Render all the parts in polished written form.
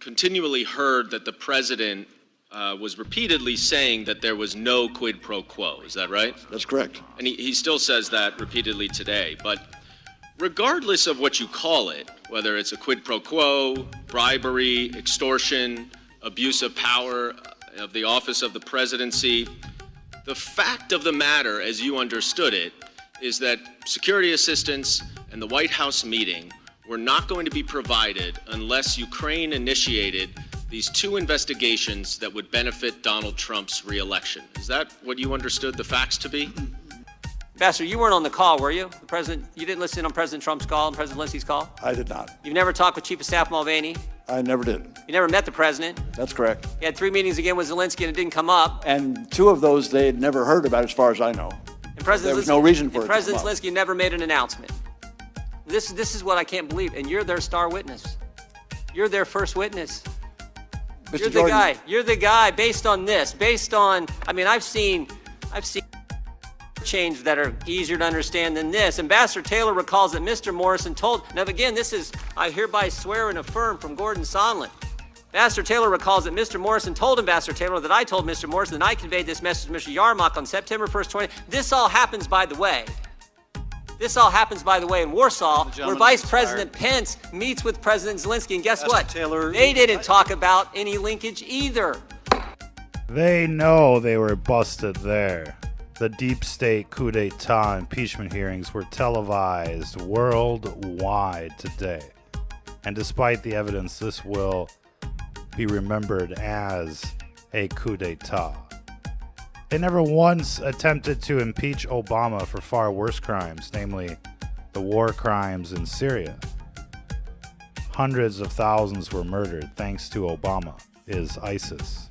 continually heard that the president was repeatedly saying that there was no quid pro quo. Is that right? That's correct. And he still says that repeatedly today. But regardless of what you call it, whether it's a quid pro quo, bribery, extortion, abuse of power of the office of the presidency, the fact of the matter, as you understood it, is that security assistance and the White House meeting were not going to be provided unless Ukraine initiated these two investigations that would benefit Donald Trump's reelection. Is that what you understood the facts to be? Ambassador, you weren't on the call, were you? You didn't listen on President Trump's call and President Zelensky's call? I did not. You've never talked with Chief of Staff Mulvaney? I never did. You never met the president? That's correct. You had 3 meetings again with Zelensky and it didn't come up. And 2 of those they had never heard about as far as I know. And President There was no reason for it to President come up. Zelensky never made an announcement. This is what I can't believe. And you're their star witness. You're their first witness. Mr. You're Jordan, the guy. You're the guy based on this. Based on, I mean, I've seen change that are easier to understand than this. Ambassador Taylor recalls that Mr. Morrison told, now again, this is, I hereby swear and affirm from Gordon Sondland. Ambassador Taylor recalls that Mr. Morrison told Ambassador Taylor that I told Mr. Morrison that I conveyed this message to Mr. Yarmouk on September 1st, 20. This all happens, by the way. This all happens, by the way, in Warsaw, where Vice President Pence meets with President Zelensky. And guess what? Taylor, they didn't talk about any linkage either. They know they were busted there. The deep state coup d'etat impeachment hearings were televised worldwide today. And despite the evidence, this will be remembered as a coup d'etat. They never once attempted to impeach Obama for far worse crimes, namely the war crimes in Syria. Hundreds of thousands were murdered thanks to Obama, is ISIS.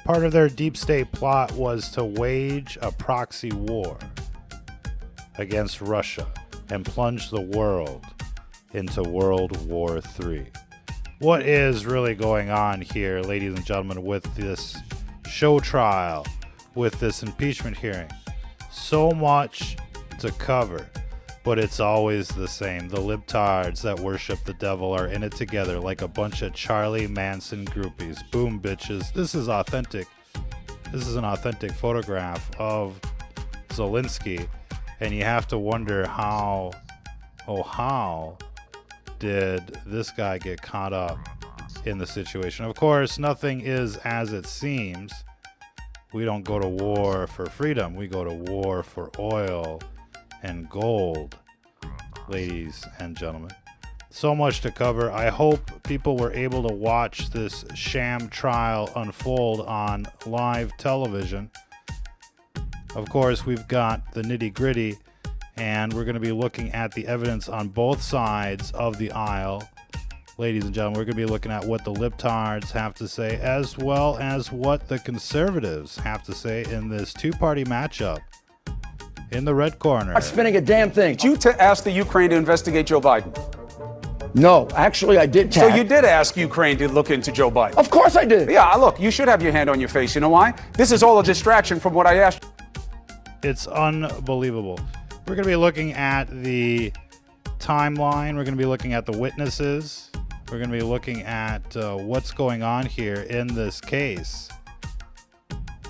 Part of their deep state plot was to wage a proxy war against Russia and plunge the world into World War III. What is really going on here, ladies and gentlemen, with this show trial, with this impeachment hearing? So much to cover, but it's always the same. The libtards that worship the devil are in it together like a bunch of Charlie Manson groupies. Boom, bitches. This is authentic. This is an authentic photograph of Zelensky, and you have to wonder how did this guy get caught up in the situation? Of course, nothing is as it seems. We don't go to war for freedom. We go to war for oil and gold, ladies and gentlemen. So much to cover. I hope people were able to watch this sham trial unfold on live television. Of course, we've got the nitty-gritty, and we're going to be looking at the evidence on both sides of the aisle. Ladies and gentlemen, we're going to be looking at what the libtards have to say, as well as what the conservatives have to say in this two-party matchup in the red corner. Not spinning a damn thing. Did you ask the Ukraine to investigate Joe Biden? No, actually, I did. So you did ask Ukraine to look into Joe Biden? Of course I did. Yeah, look, you should have your hand on your face. You know why? This is all a distraction from what I asked. It's unbelievable. We're going to be looking at the timeline. We're going to be looking at the witnesses. We're going to be looking at what's going on here in this case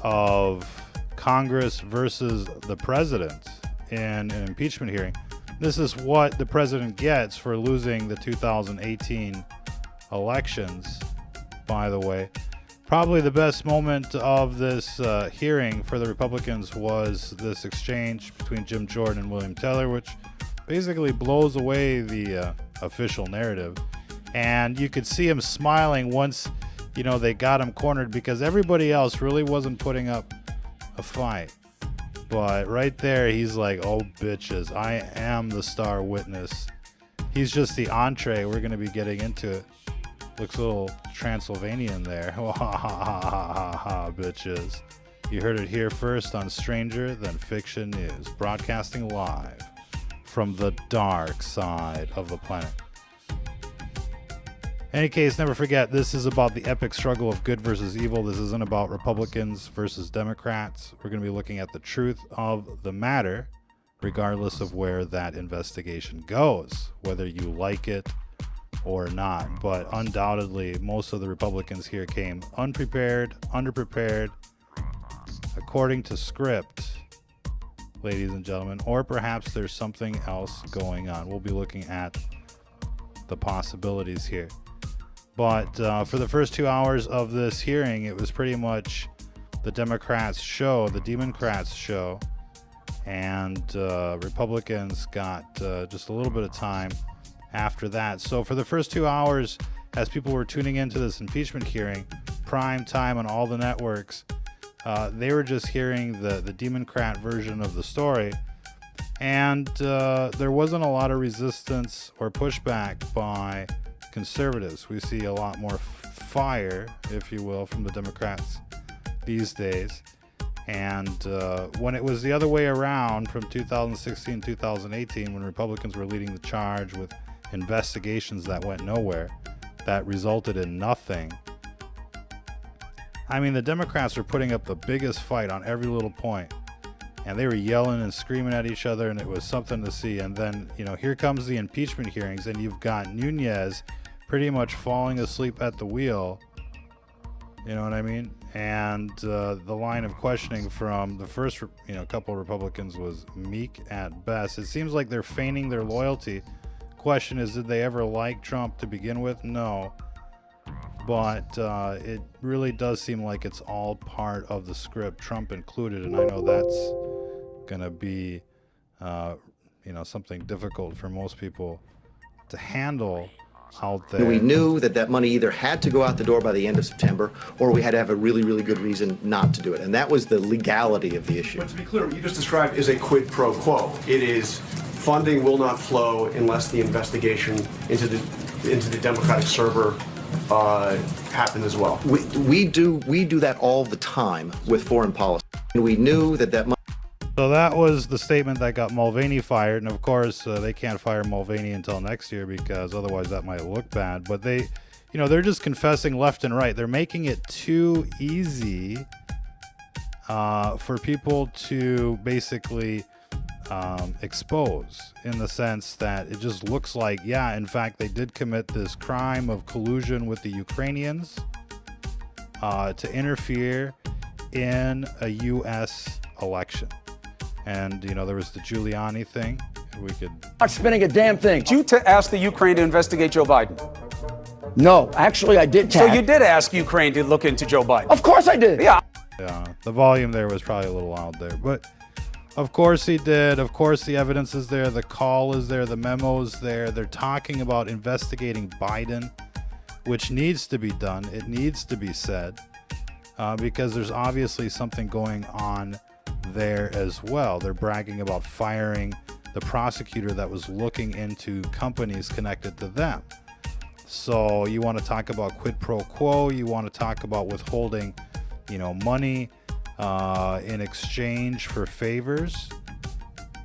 of Congress versus the president in an impeachment hearing. This is what the president gets for losing the 2018 elections, by the way. Probably the best moment of this hearing for the Republicans was this exchange between Jim Jordan and William Taylor, which basically blows away the official narrative. And you could see him smiling once, they got him cornered, because everybody else really wasn't putting up a fight. But right there, he's like, oh, bitches, I am the star witness. He's just the entree. We're going to be getting into it. Looks a little Transylvanian there. Ha ha ha ha ha, bitches. You heard it here first on Stranger Than Fiction News, broadcasting live from the dark side of the planet. In any case, never forget, this is about the epic struggle of good versus evil. This isn't about Republicans versus Democrats. We're going to be looking at the truth of the matter, regardless of where that investigation goes, whether you like it or not. But undoubtedly, most of the Republicans here came unprepared, underprepared, according to script, ladies and gentlemen, or perhaps there's something else going on. We'll be looking at the possibilities here. But for the first 2 hours of this hearing, it was pretty much the Democrats' show, the Democrats' show, and Republicans got just a little bit of time after that. So for the first 2 hours, as people were tuning into this impeachment hearing, prime time on all the networks, they were just hearing the Democrat version of the story, and there wasn't a lot of resistance or pushback by conservatives. We see a lot more fire, if you will, from the Democrats these days. And when it was the other way around from 2016, 2018, when Republicans were leading the charge with investigations that went nowhere, that resulted in nothing. I mean, the Democrats were putting up the biggest fight on every little point, and they were yelling and screaming at each other, and it was something to see. And then, here comes the impeachment hearings, and you've got Nunez pretty much falling asleep at the wheel. You know what I mean? And the line of questioning from the first, couple of Republicans was meek at best. It seems like they're feigning their loyalty. Question is, did they ever like Trump to begin with? No. But it really does seem like it's all part of the script, Trump included. And I know that's going to be, something difficult for most people to handle out there. We knew that money either had to go out the door by the end of September, or we had to have a really, really good reason not to do it. And that was the legality of the issue. But to be clear, what you just described is a quid pro quo. It is funding will not flow unless the investigation into the Democratic server happened as well. We do that all the time with foreign policy. And we knew that money. So that was the statement that got Mulvaney fired, and of course they can't fire Mulvaney until next year because otherwise that might look bad. But they're just confessing left and right. They're making it too easy for people to basically expose, in the sense that it just looks like, yeah, in fact, they did commit this crime of collusion with the Ukrainians to interfere in a U.S. election. And, there was the Giuliani thing. We could... Not spinning a damn thing. Did you ask the Ukraine to investigate Joe Biden? No, actually, I did. So you did ask Ukraine to look into Joe Biden? Of course I did. Yeah. Yeah, the volume there was probably a little loud there. But, of course he did. Of course the evidence is there. The call is there. The memo is there. They're talking about investigating Biden, which needs to be done. It needs to be said because there's obviously something going on there as well. They're bragging about firing the prosecutor that was looking into companies connected to them. So you want to talk about quid pro quo, you want to talk about withholding, money in exchange for favors.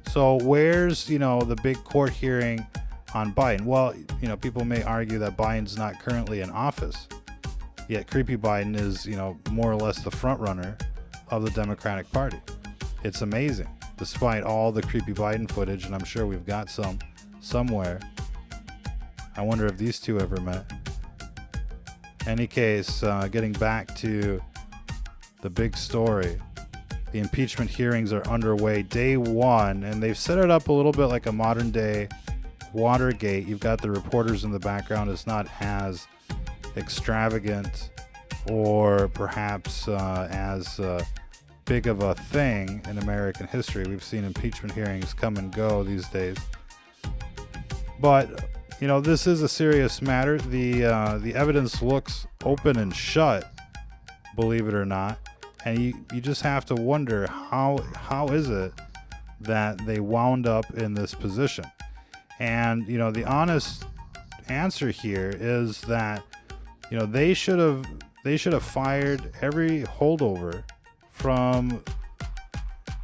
So where's, the big court hearing on Biden? Well, people may argue that Biden's not currently in office, yet creepy Biden is, more or less the front runner of the Democratic Party. It's amazing, despite all the creepy Biden footage, and I'm sure we've got some somewhere. I wonder if these two ever met. Any case, getting back to the big story, the impeachment hearings are underway, day one, and they've set it up a little bit like a modern day Watergate. You've got the reporters in the background. It's not as extravagant or perhaps as big of a thing in American history. We've seen impeachment hearings come and go these days. But, this is a serious matter. The evidence looks open and shut, believe it or not. And you just have to wonder, how is it that they wound up in this position? And, the honest answer here is that, they should have fired every holdover from,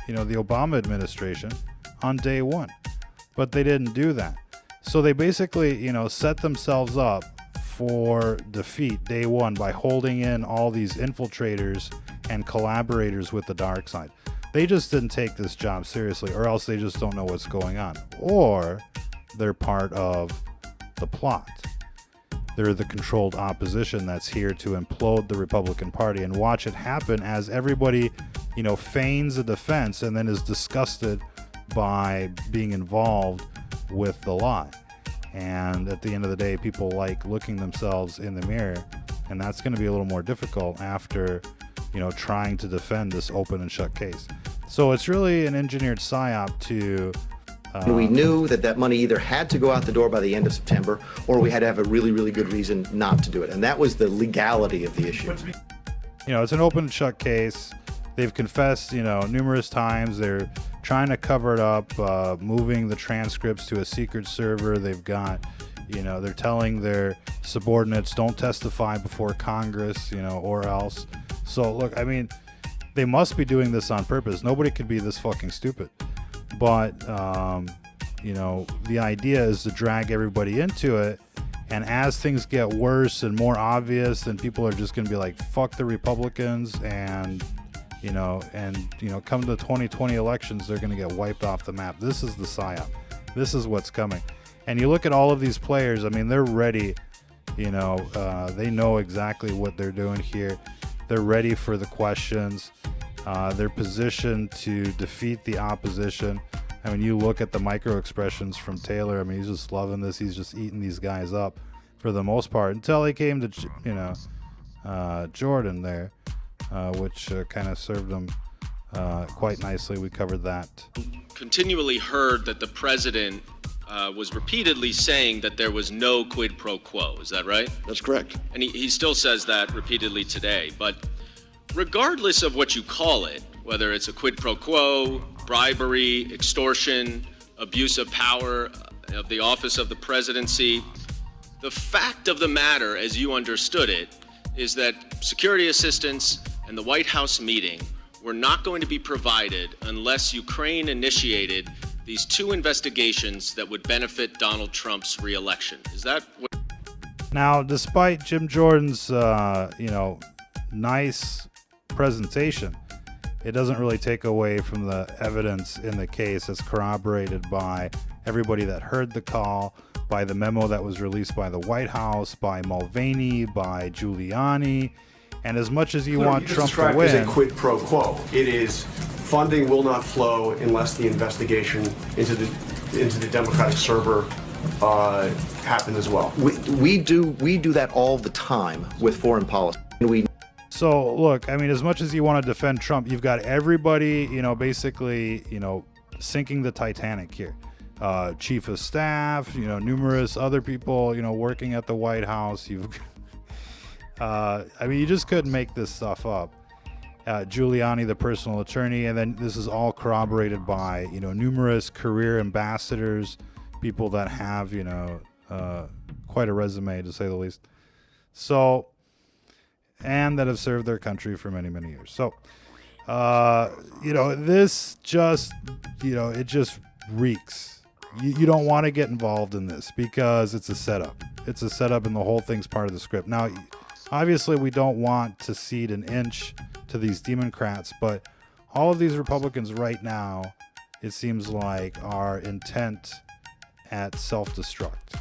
the Obama administration on day one. But they didn't do that. So they basically, set themselves up for defeat day one by holding in all these infiltrators and collaborators with the dark side. They just didn't take this job seriously, or else they just don't know what's going on. Or they're part of the plot. they're the controlled opposition that's here to implode the Republican Party, and watch it happen as everybody, feigns a defense and then is disgusted by being involved with the lie. And at the end of the day, people like looking themselves in the mirror, and that's going to be a little more difficult after, trying to defend this open and shut case. So it's really an engineered psyop to... We knew that money either had to go out the door by the end of September, or we had to have a really, really good reason not to do it. And that was the legality of the issue. It's an open and shut case. They've confessed, numerous times. They're trying to cover it up, moving the transcripts to a secret server. They've got, they're telling their subordinates, don't testify before Congress, or else. So, look, they must be doing this on purpose. Nobody could be this fucking stupid. But, the idea is to drag everybody into it. And as things get worse and more obvious, then people are just going to be like, fuck the Republicans. And, come to the 2020 elections, they're going to get wiped off the map. This is the psyop. This is what's coming. And you look at all of these players, they're ready. They know exactly what they're doing here. They're ready for the questions. They're positioned to defeat the opposition. You look at the micro expressions from Taylor. He's just loving this. He's just eating these guys up for the most part until he came to, Jordan there, which kind of served him quite nicely. We covered that. Continually heard that the president was repeatedly saying that there was no quid pro quo. Is that right? That's correct. And he still says that repeatedly today. But regardless of what you call it, whether it's a quid pro quo, bribery, extortion, abuse of power of the office of the presidency, the fact of the matter, as you understood it, is that security assistance and the White House meeting were not going to be provided unless Ukraine initiated these two investigations that would benefit Donald Trump's reelection. Is that what? Now, despite Jim Jordan's, nice presentation, it doesn't really take away from the evidence in the case that's corroborated by everybody that heard the call, by the memo that was released by the White House, by Mulvaney, by Giuliani. And as much as you want Trump to win... It's a quid pro quo. It is funding will not flow unless the investigation into the Democratic server happened as well. We do that all the time with foreign policy. So, look, as much as you want to defend Trump, you've got everybody, basically, sinking the Titanic here. Chief of staff, numerous other people, working at the White House. You just couldn't make this stuff up. Giuliani, the personal attorney, and then this is all corroborated by, numerous career ambassadors, people that have, quite a resume, to say the least. So... and that have served their country for many, many years. So, this just, it just reeks. You don't want to get involved in this because it's a setup. It's a setup and the whole thing's part of the script. Now, obviously, we don't want to cede an inch to these Democrats, but all of these Republicans right now, it seems like, are intent at self-destruct.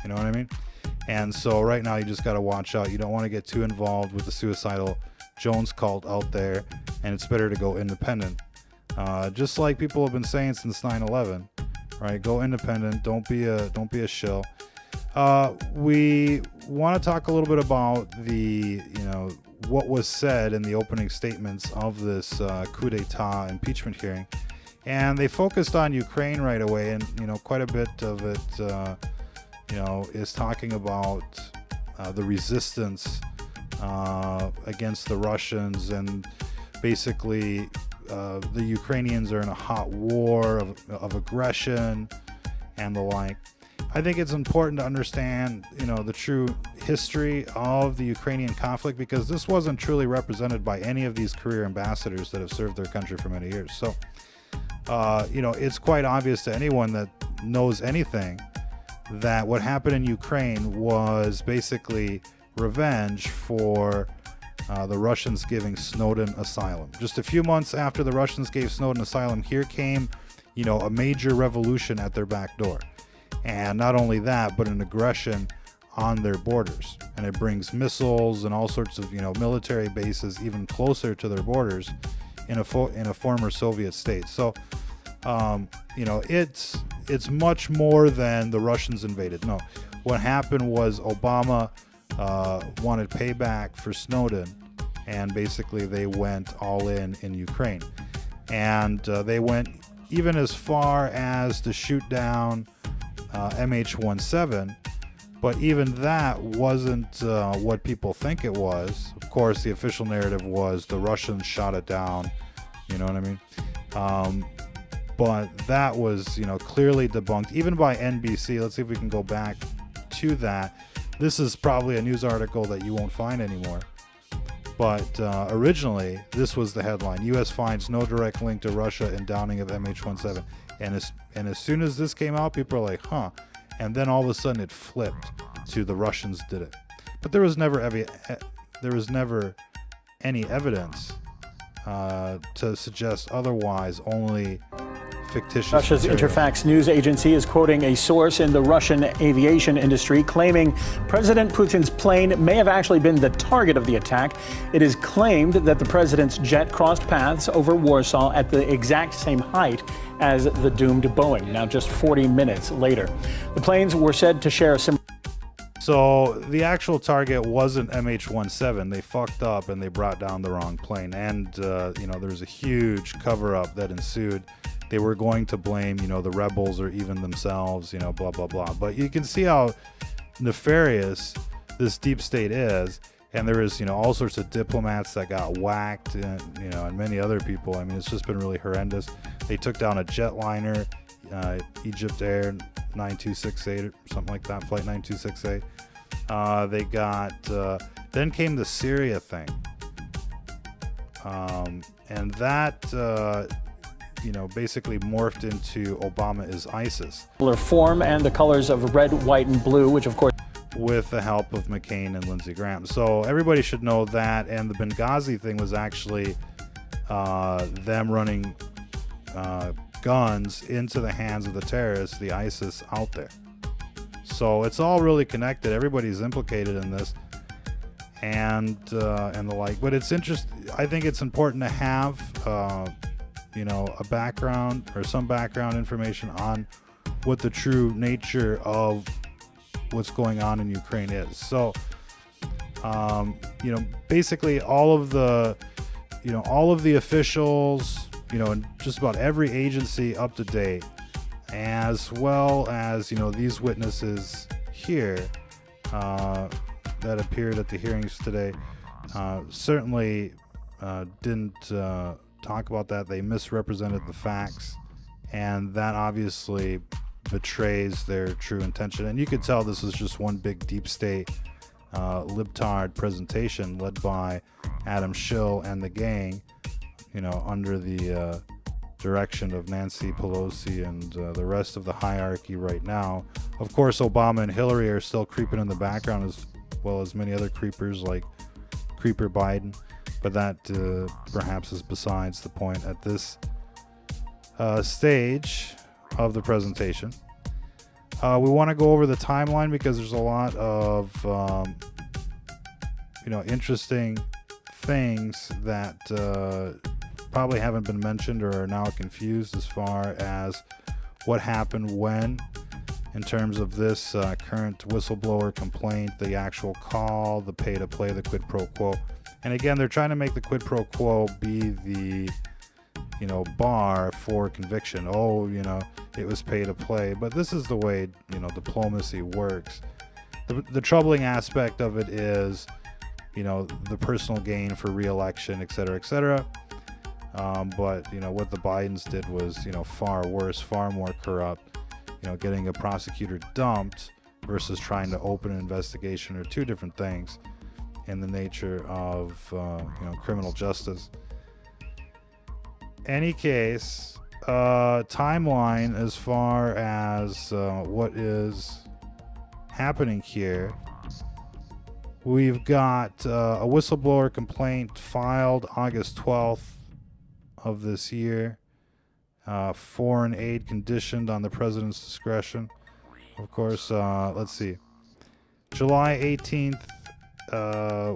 You know what I mean? And so right now you just got to watch out. You don't want to get too involved with the suicidal Jones cult out there, and it's better to go independent. Just like people have been saying since 9/11, right? Go independent. Don't be a shill. We want to talk a little bit about the, what was said in the opening statements of this coup d'etat impeachment hearing, and they focused on Ukraine right away, and quite a bit of it. Is talking about the resistance against the Russians, and basically the Ukrainians are in a hot war of aggression and the like. I think it's important to understand, the true history of the Ukrainian conflict, because this wasn't truly represented by any of these career ambassadors that have served their country for many years. So, it's quite obvious to anyone that knows anything that what happened in Ukraine was basically revenge for the Russians giving Snowden asylum. Just a few months after the Russians gave Snowden asylum, here came, a major revolution at their back door. And not only that, but an aggression on their borders, and it brings missiles and all sorts of military bases even closer to their borders in a former Soviet state. So it's much more than the Russians invaded. No, what happened was Obama wanted payback for Snowden, and basically they went all in Ukraine, and they went even as far as to shoot down MH17. But even that wasn't what people think it was. Of course, the official narrative was the Russians shot it down. You know what I mean? But that was, clearly debunked, even by NBC. Let's see if we can go back to that. This is probably a news article that you won't find anymore. But originally, this was the headline: U.S. finds no direct link to Russia in downing of MH17. And as soon as this came out, people are like, huh. And then all of a sudden it flipped to the Russians did it. But there was never any evidence to suggest otherwise, only fictitious Russia's material. Interfax news agency is quoting a source in the Russian aviation industry claiming President Putin's plane may have actually been the target of the attack. It is claimed that the president's jet crossed paths over Warsaw at the exact same height as the doomed Boeing, now just 40 minutes later. The planes were said to share a similar... So the actual target wasn't MH17. They fucked up and they brought down the wrong plane. And, there was a huge cover-up that ensued. They were going to blame, the rebels or even themselves, blah, blah, blah. But you can see how nefarious this deep state is. And there is, all sorts of diplomats that got whacked, and many other people. I mean, it's just been really horrendous. They took down a jetliner, Egypt Air 9268 or something like that, flight 9268. They got, then came the Syria thing. And that, basically morphed into Obama is ISIS. form and the colors of red, white, and blue, which of course... with the help of McCain and Lindsey Graham. So everybody should know that. And the Benghazi thing was actually them running guns into the hands of the terrorists, the ISIS out there. So it's all really connected. Everybody's implicated in this, and the like. But it's interesting. I think it's important to have a background or some background information on what the true nature of what's going on in Ukraine is. So, basically all of the officials, and just about every agency up to date, as well as, these witnesses here that appeared at the hearings today, certainly didn't talk about that. They misrepresented the facts, and that obviously betrays their true intention. And you could tell this is just one big deep state libtard presentation led by Adam Schill and the gang, under the direction of Nancy Pelosi and the rest of the hierarchy right now. Of course, Obama and Hillary are still creeping in the background, as well as many other creepers like Creeper Biden, but that perhaps is besides the point at this stage of the presentation. We want to go over the timeline because there's a lot of interesting things that probably haven't been mentioned or are now confused as far as what happened when, in terms of this current whistleblower complaint, the actual call, the pay to play, the quid pro quo. And again, they're trying to make the quid pro quo be the bar for conviction. Oh, it was pay to play. But this is the way, diplomacy works. The troubling aspect of it is, the personal gain for re-election, et cetera, et cetera. But, what the Bidens did was, far worse, far more corrupt. Getting a prosecutor dumped versus trying to open an investigation are two different things in the nature of, criminal justice. Any case, timeline as far as what is happening here. We've got a whistleblower complaint filed August 12th of this year. Foreign aid conditioned on the president's discretion. Of course, let's see. July 18th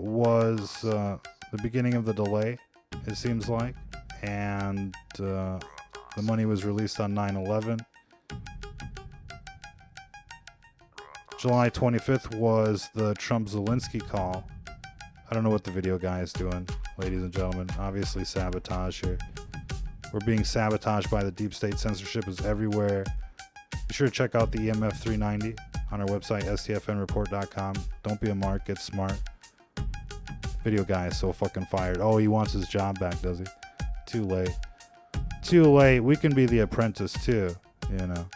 was the beginning of the delay, it seems like, and the money was released on 9/11. July 25th was the Trump-Zelensky call. I don't know what the video guy is doing, ladies and gentlemen. Obviously sabotage here. We're being sabotaged by the deep state. Censorship is everywhere. Be sure to check out the EMF 390 on our website, stfnreport.com. Don't be a mark, get smart. Video guy is so fucking fired. Oh, he wants his job back, does he? Too late. Too late. We can be the apprentice too, you know.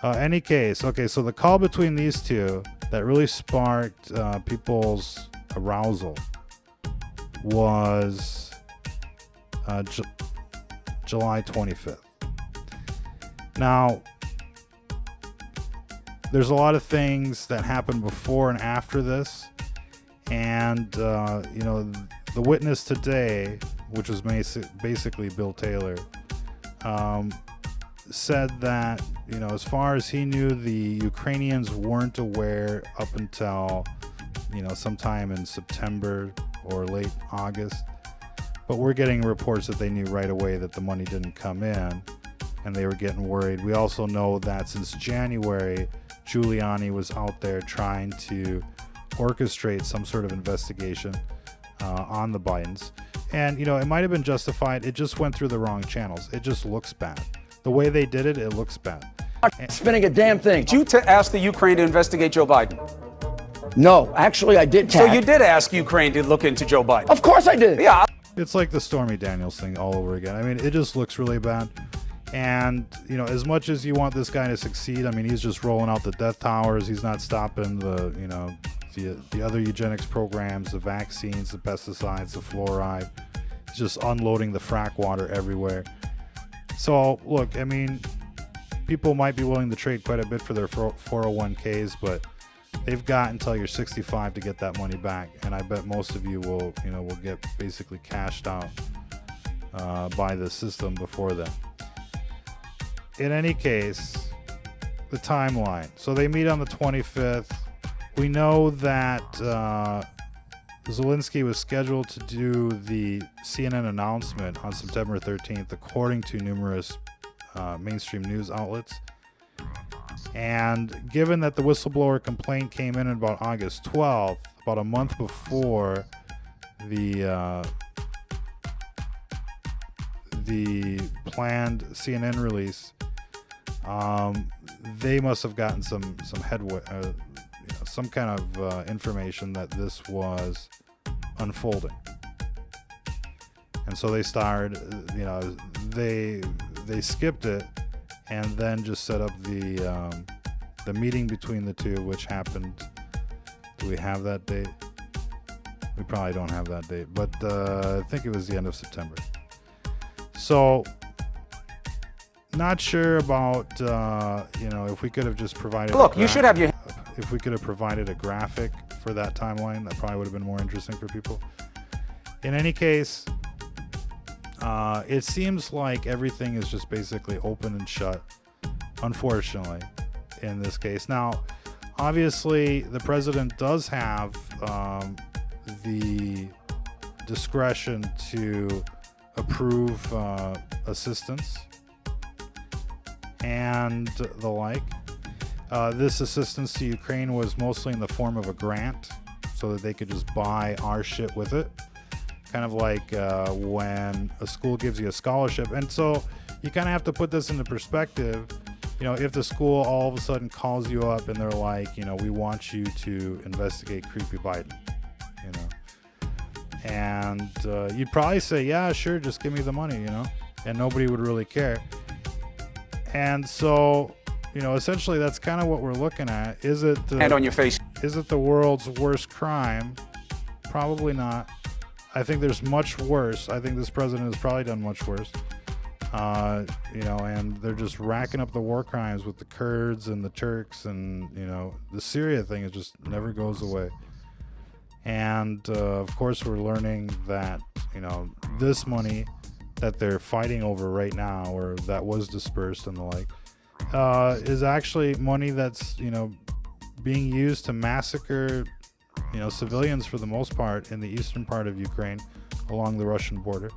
Any case, okay, so the call between these two that really sparked people's arousal was July 25th. Now, there's a lot of things that happened before and after this, and you know, the witness today, which was basically Bill Taylor, said that, you know, as far as he knew, the Ukrainians weren't aware up until, you know, sometime in September or late August. But we're getting reports that they knew right away that the money didn't come in, and they were getting worried. We also know that since January, Giuliani was out there trying to orchestrate some sort of investigation on the Bidens. And, you know, it might have been justified. It just went through the wrong channels. It just looks bad. The way they did it, it looks bad. Spinning a damn thing. Did you ask the Ukraine to investigate Joe Biden? No, actually, I did So tag. you did ask Ukraine to look into Joe Biden? Of course I did. Yeah. It's like the Stormy Daniels thing all over again. I mean, it just looks really bad. And, you know, as much as you want this guy to succeed, I mean, he's just rolling out the death towers. He's not stopping the, you know, the other eugenics programs, the vaccines, the pesticides, the fluoride. He's just unloading the frack water everywhere. So, look, I mean, people might be willing to trade quite a bit for their 401ks, but they've got until you're 65 to get that money back. And I bet most of you will, you know, will get basically cashed out by the system before then. In any case, the timeline. So they meet on the 25th. We know that Zelensky was scheduled to do the CNN announcement on September 13th, according to numerous mainstream news outlets. And given that the whistleblower complaint came in about August 12th, about a month before the planned CNN release, they must have gotten some headway, some kind of information that this was unfolding, and so they started, you know, they skipped it and then just set up the meeting between the two, which happened. Do we have that date? We probably don't have that date, but I think it was the end of September. So, not sure about you know, if we could have just provided. Look, you should have your. If we could have provided a graphic for that timeline, that probably would have been more interesting for people. In any case, it seems like everything is just basically open and shut, unfortunately, in this case. Now, obviously, the president does have the discretion to approve assistance and the like. This assistance to Ukraine was mostly in the form of a grant so that they could just buy our shit with it. Kind of like when a school gives you a scholarship. And so you kind of have to put this into perspective. You know, if the school all of a sudden calls you up and they're like, you know, we want you to investigate creepy Biden, you know. And you'd probably say, yeah, sure, just give me the money, you know. And nobody would really care. And so, you know, essentially that's kind of what we're looking at. Is it the, Hand on your face. Is it the world's worst crime? Probably not. I think there's much worse. I think this president has probably done much worse. You know, and they're just racking up the war crimes with the Kurds and the Turks, and, you know, the Syria thing, it just never goes away. And of course we're learning that, you know, this money that they're fighting over right now, or that was dispersed and the like, is actually money that's, you know, being used to massacre, civilians for the most part in the eastern part of Ukraine along the Russian border,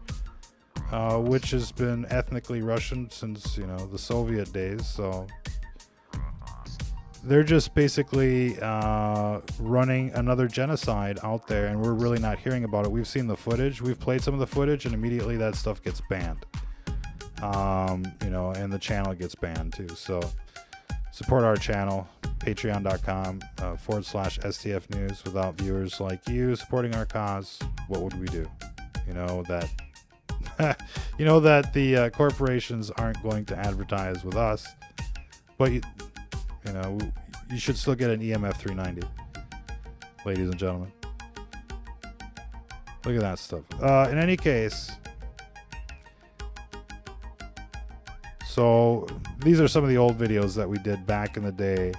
which has been ethnically Russian since, the Soviet days. So they're just basically running another genocide out there, and we're really not hearing about it. We've seen the footage. We've played some of the footage, and immediately that stuff gets banned. And the channel gets banned too. So support our channel, patreon.com/STF News. Without viewers like you supporting our cause, what would we do? That that the corporations aren't going to advertise with us, but you should still get an EMF 390, ladies and gentlemen. Look at that stuff. In any case, so these are some of the old videos that we did back in the day.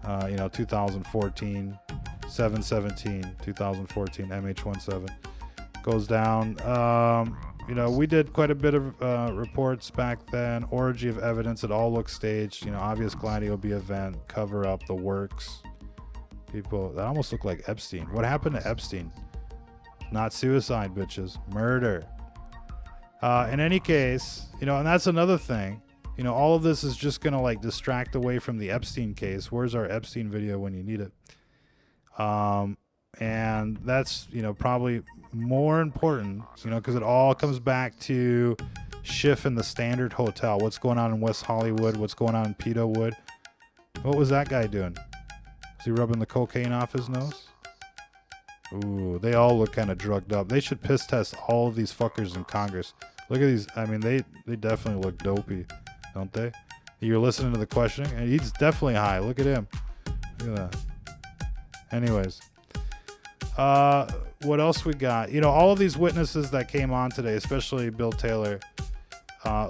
2014, 717, 2014, MH17 goes down. We did quite a bit of reports back then. Orgy of evidence. It all looks staged. Obvious Gladio B event, cover up, the works. People that almost look like Epstein. What happened to Epstein? Not suicide, bitches. Murder. In any case, and that's another thing. All of this is just going to distract away from the Epstein case. Where's our Epstein video when you need it? And that's, probably more important, because it all comes back to Schiff in the Standard Hotel. What's going on in West Hollywood? What's going on in Pedo Wood? What was that guy doing? Was he rubbing the cocaine off his nose? Ooh, they all look kind of drugged up. They should piss test all of these fuckers in Congress. Look at these. I mean, they definitely look dopey, don't they? You're listening to the questioning, and he's definitely high. Look at him. Look at that. Anyways, what else we got? All of these witnesses that came on today, especially Bill Taylor,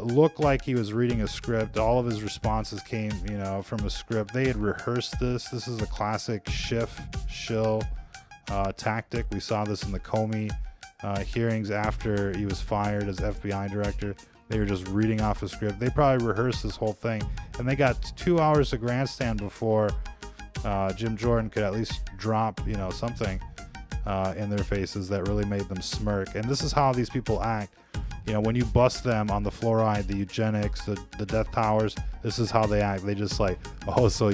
looked like he was reading a script. All of his responses came, from a script. They had rehearsed this. This is a classic shill tactic. We saw this in the Comey hearings after he was fired as FBI director. They were just reading off a script. They probably rehearsed this whole thing, and they got 2 hours of grandstand before Jim Jordan could at least drop, something in their faces that really made them smirk. And this is how these people act. When you bust them on the fluoride, the eugenics, the death towers, this is how they act. They just oh, so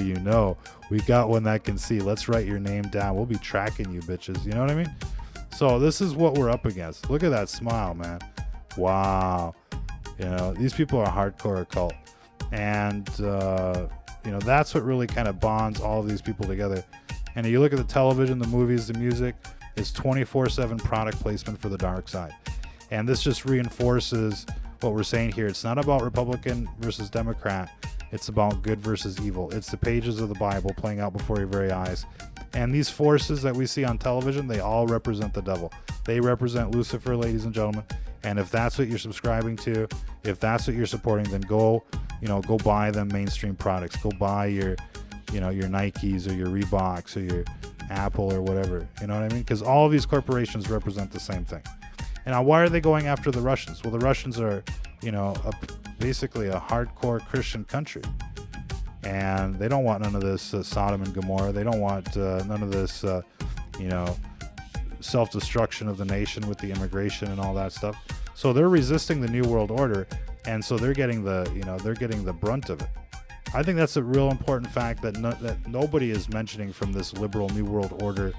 we got one that can see. Let's write your name down. We'll be tracking you, bitches. You know what I mean? So this is what we're up against. Look at that smile, man. Wow. These people are hardcore occult. And, that's what really kind of bonds all of these people together. And if you look at the television, the movies, the music, it's 24/7 product placement for the dark side. And this just reinforces what we're saying here. It's not about Republican versus Democrat. It's about good versus evil. It's the pages of the Bible playing out before your very eyes. And these forces that we see on television, they all represent the devil. They represent Lucifer, ladies and gentlemen. And if that's what you're subscribing to, if that's what you're supporting, then go buy them mainstream products. Go buy your Nikes or your Reeboks or your Apple or whatever. You know what I mean? Because all of these corporations represent the same thing. And now, why are they going after the Russians? Well, the Russians are, basically a hardcore Christian country. And they don't want none of this Sodom and Gomorrah. They don't want none of this, self-destruction of the nation with the immigration and all that stuff. So they're resisting the New World Order, and so they're getting the brunt of it. I think that's a real important fact that nobody is mentioning from this liberal New World Order,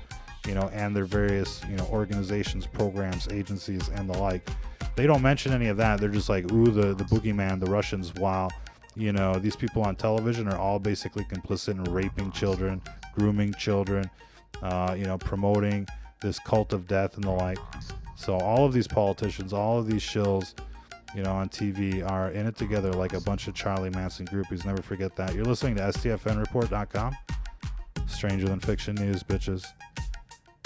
and their various, organizations, programs, agencies, and the like. They don't mention any of that. They're just like, ooh, the boogeyman, the Russians, while, these people on television are all basically complicit in raping children, grooming children, promoting this cult of death and the like. So all of these politicians, all of these shills, on TV are in it together like a bunch of Charlie Manson groupies. Never forget that. You're listening to STFNreport.com. Stranger than fiction news, bitches.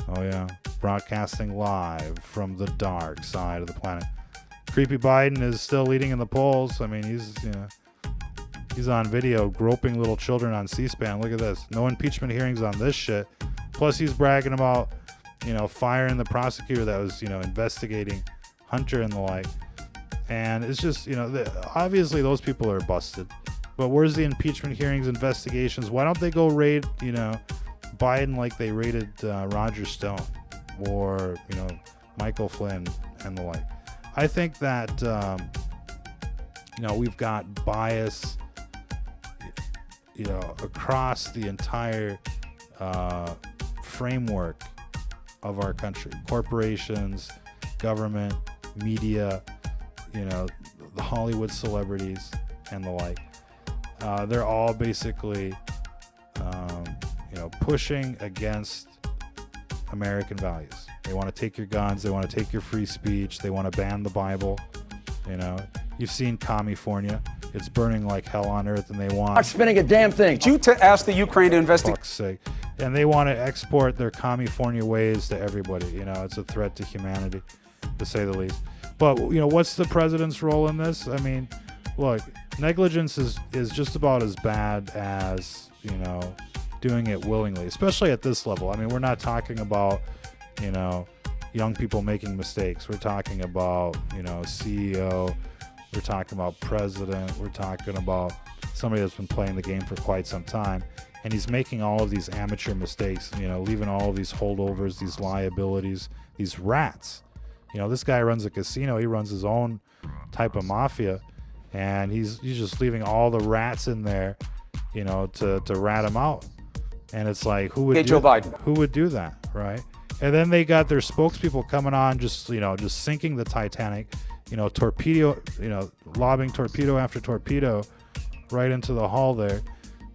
Oh yeah, broadcasting live from the dark side of the planet. Creepy Biden is still leading in the polls. I mean, he's on video groping little children on C-SPAN. Look at this. No impeachment hearings on this shit. Plus he's bragging about, firing the prosecutor that was, investigating Hunter and the like. And it's just, obviously those people are busted. But where's the impeachment hearings, investigations? Why don't they go raid, Biden like they raided Roger Stone or, Michael Flynn and the like? I think that, we've got bias, across the entire framework of our country. Corporations, government, media, the Hollywood celebrities and the like. They're all basically, pushing against American values. They want to take your guns. They want to take your free speech. They want to ban the Bible. You've seen California. It's burning like hell on earth, and they want... Not spinning a damn thing. You to ask the Ukraine to investigate. Fuck's sake. And they want to export their California ways to everybody. It's a threat to humanity, to say the least. But, what's the president's role in this? I mean, look, negligence is just about as bad as, doing it willingly, especially at this level. I mean, we're not talking about, young people making mistakes. We're talking about, CEO. We're talking about president. We're talking about somebody that's been playing the game for quite some time. And he's making all of these amateur mistakes, leaving all of these holdovers, these liabilities, these rats. This guy runs a casino. He runs his own type of mafia. And he's just leaving all the rats in there, to rat him out. And it's like, who would Joe Biden. Who would do that, right? And then they got their spokespeople coming on, just sinking the Titanic, torpedo, lobbing torpedo after torpedo right into the hull there.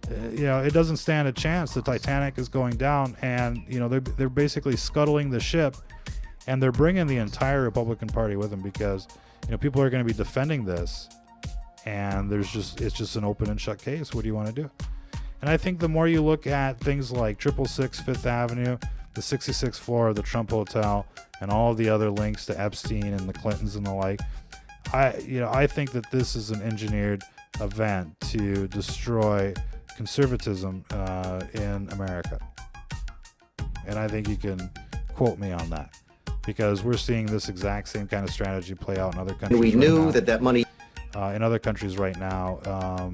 It doesn't stand a chance. The Titanic is going down, and they're basically scuttling the ship, and they're bringing the entire Republican Party with them because people are going to be defending this, and it's just an open and shut case. What do you want to do? And I think the more you look at things like 666 Fifth Avenue, the 66th floor of the Trump Hotel, and all of the other links to Epstein and the Clintons and the like, I think that this is an engineered event to destroy conservatism in America. And I think you can quote me on that, because we're seeing this exact same kind of strategy play out in other countries. We knew that money in other countries right now,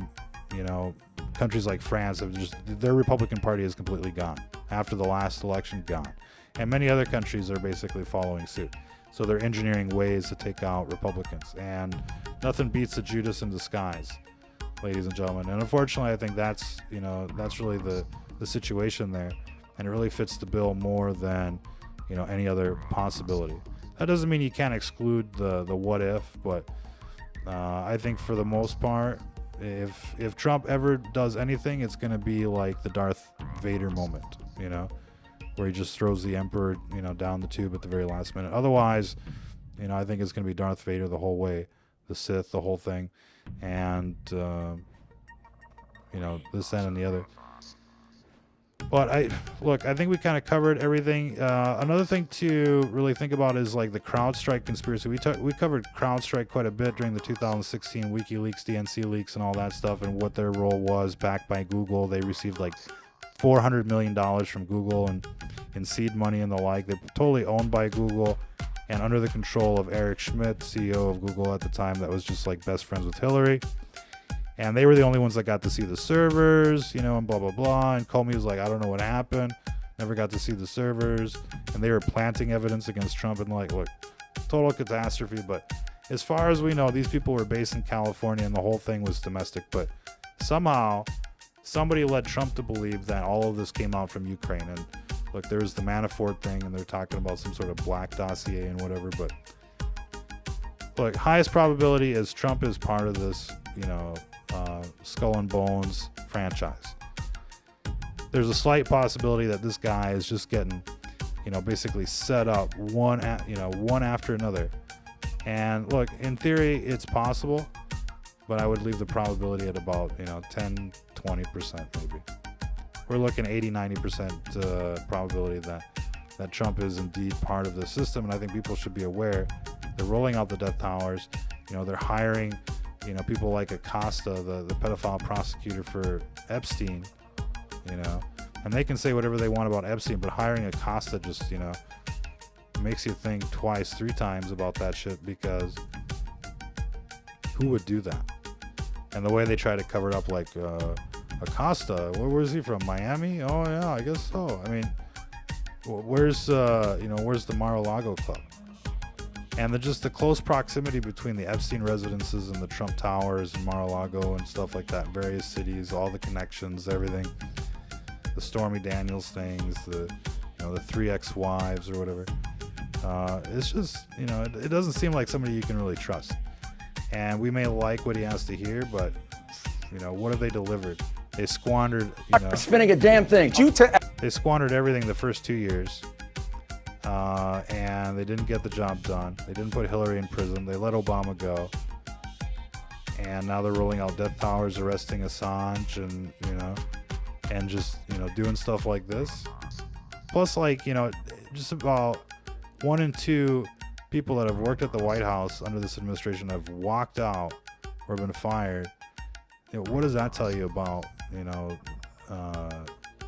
countries like France their Republican Party is completely gone after the last election, gone, and many other countries are basically following suit. So they're engineering ways to take out Republicans, and nothing beats a Judas in disguise, ladies and gentlemen. And unfortunately, I think that's really the situation there, and it really fits the bill more than any other possibility. That doesn't mean you can't exclude the what if, but I think for the most part, if Trump ever does anything, it's going to be like the Darth Vader moment, where he just throws the Emperor, down the tube at the very last minute. Otherwise, I think it's going to be Darth Vader the whole way, the Sith, the whole thing, and this, that, and the other. But I think we kind of covered everything. Another thing to really think about is like the CrowdStrike conspiracy. We covered CrowdStrike quite a bit during the 2016 WikiLeaks, DNC leaks, and all that stuff, and what their role was, backed by Google. They received like $400 million from Google and in seed money and the like. They're totally owned by Google and under the control of Eric Schmidt, CEO of Google at the time, that was just like best friends with Hillary. And they were the only ones that got to see the servers, and blah, blah, blah. And Comey was like, I don't know what happened. Never got to see the servers. And they were planting evidence against Trump. And like, look, total catastrophe. But as far as we know, these people were based in California and the whole thing was domestic. But somehow, somebody led Trump to believe that all of this came out from Ukraine. And look, there's the Manafort thing, and they're talking about some sort of black dossier and whatever. But look, highest probability is Trump is part of this, Skull and Bones franchise. There's a slight possibility that this guy is just getting, basically set up one after another. And look, in theory, it's possible, but I would leave the probability at about, 10, 20% maybe. We're looking 80, 90% probability that Trump is indeed part of the system. And I think people should be aware. They're rolling out the death towers. They're hiring, people like Acosta, the pedophile prosecutor for Epstein, and they can say whatever they want about Epstein, but hiring Acosta just, makes you think twice, three times about that shit, because who would do that? And the way they try to cover it up, like Acosta, where's he from? Miami? Oh yeah, I guess so. I mean, where's where's the Mar-a-Lago club? And just the close proximity between the Epstein residences and the Trump Towers and Mar-a-Lago and stuff like that, various cities, all the connections, everything, the Stormy Daniels things, the three ex-wives or whatever. It's just, it doesn't seem like somebody you can really trust. And we may like what he has to hear, but what have they delivered? They squandered, Spinning a damn thing. they squandered everything the first 2 years. And they didn't get the job done. They didn't put Hillary in prison. They let Obama go. And now they're rolling out death powers, arresting Assange, and just, doing stuff like this. Plus, just about 1 in 2 people that have worked at the White House under this administration have walked out or been fired. What does that tell you about,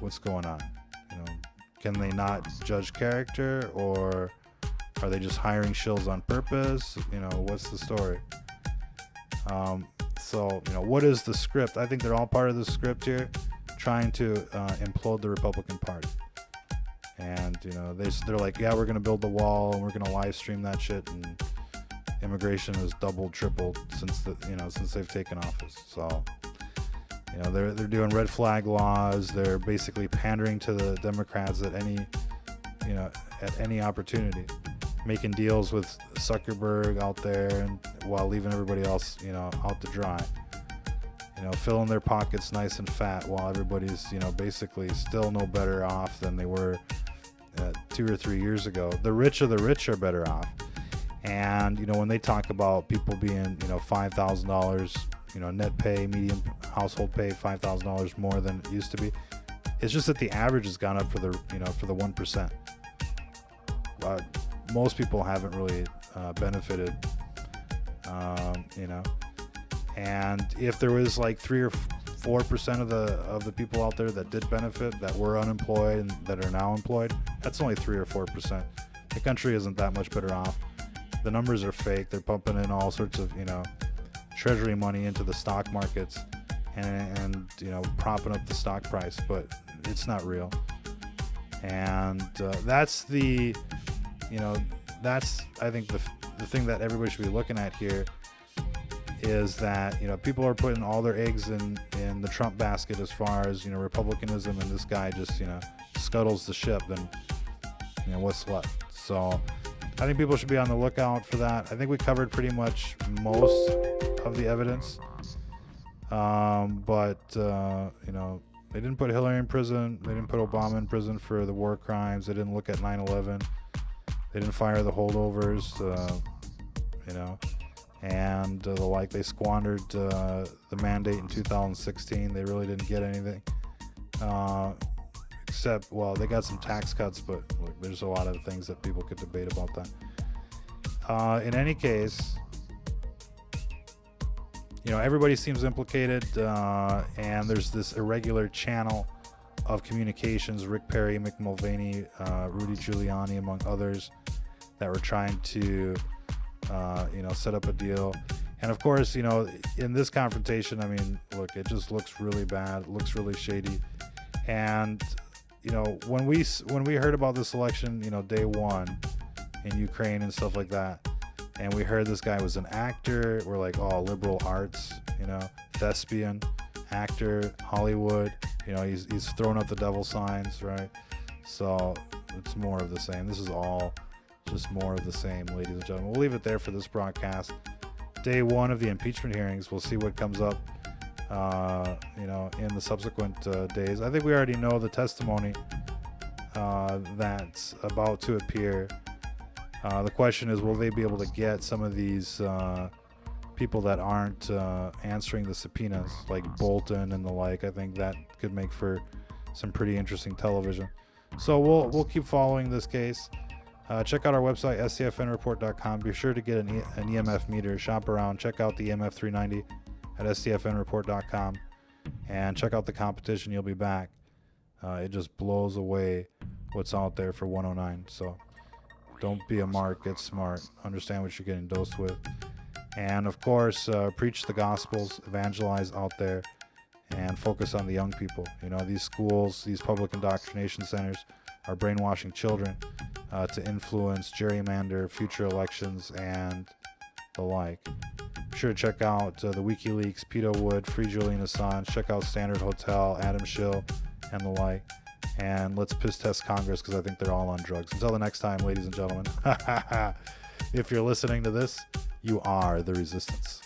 what's going on? Can they not judge character, or are they just hiring shills on purpose? What's the story? So, what is the script? I think they're all part of the script here, trying to implode the Republican Party. And, they're like, yeah, we're going to build the wall and we're going to live stream that shit. And immigration has doubled, tripled since they've taken office. So, they're doing red flag laws. They're basically pandering to the Democrats at any opportunity, making deals with Zuckerberg out there, and while leaving everybody else, out to dry. Filling their pockets nice and fat while everybody's, basically still no better off than they were 2 or 3 years ago. The rich of the rich are better off. And, when they talk about people being, $5,000, net pay, median household pay, $5,000 more than it used to be. It's just that the average has gone up for the 1%. Most people haven't really benefited, and if there was like 3 or 4% of the people out there that did benefit, that were unemployed and that are now employed, that's only 3 or 4%. The country isn't that much better off. The numbers are fake. They're pumping in all sorts of, treasury money into the stock markets and propping up the stock price, but it's not real. And that's I think the thing that everybody should be looking at here is that people are putting all their eggs in the Trump basket as far as republicanism, and this guy just scuttles the ship. Then what's left? So I think people should be on the lookout for that. I think we covered pretty much most of the evidence, but they didn't put Hillary in prison. They didn't put Obama in prison for the war crimes. They didn't look at 9/11. They didn't fire the holdovers, and the like. They squandered the mandate in 2016. They really didn't get anything, except, they got some tax cuts, but look, there's a lot of things that people could debate about that. In any case, everybody seems implicated, and there's this irregular channel of communications. Rick Perry, Mick Mulvaney, Rudy Giuliani, among others, that were trying to, set up a deal. And of course, in this confrontation, I mean, look, it just looks really bad. It looks really shady. And, when we heard about this election, day one in Ukraine and stuff like that, and we heard this guy was an actor, we're like, oh, liberal arts, thespian, actor, Hollywood, he's throwing up the devil signs, right? So it's more of the same. This is all just more of the same, ladies and gentlemen. We'll leave it there for this broadcast. Day one of the impeachment hearings. We'll see what comes up, in the subsequent days. I think we already know the testimony that's about to appear. The question is, will they be able to get some of these people that aren't answering the subpoenas, like Bolton and the like? I think that could make for some pretty interesting television. So we'll keep following this case. Check out our website, stfnreport.com. Be sure to get an EMF meter. Shop around. Check out the EMF 390 at stfnreport.com. And check out the competition. You'll be back. It just blows away what's out there for 109. So don't be a mark. Get smart. Understand what you're getting dosed with. And of course, preach the gospels, evangelize out there, and focus on the young people. You know, these schools, these public indoctrination centers are brainwashing children to influence, gerrymander future elections and the like. Be sure to check out the WikiLeaks, Peter Wood, Free Julian Assange, check out Standard Hotel, Adam Schill, and the like. And let's piss test Congress, because I think they're all on drugs. Until the next time, ladies and gentlemen, if you're listening to this, you are the resistance.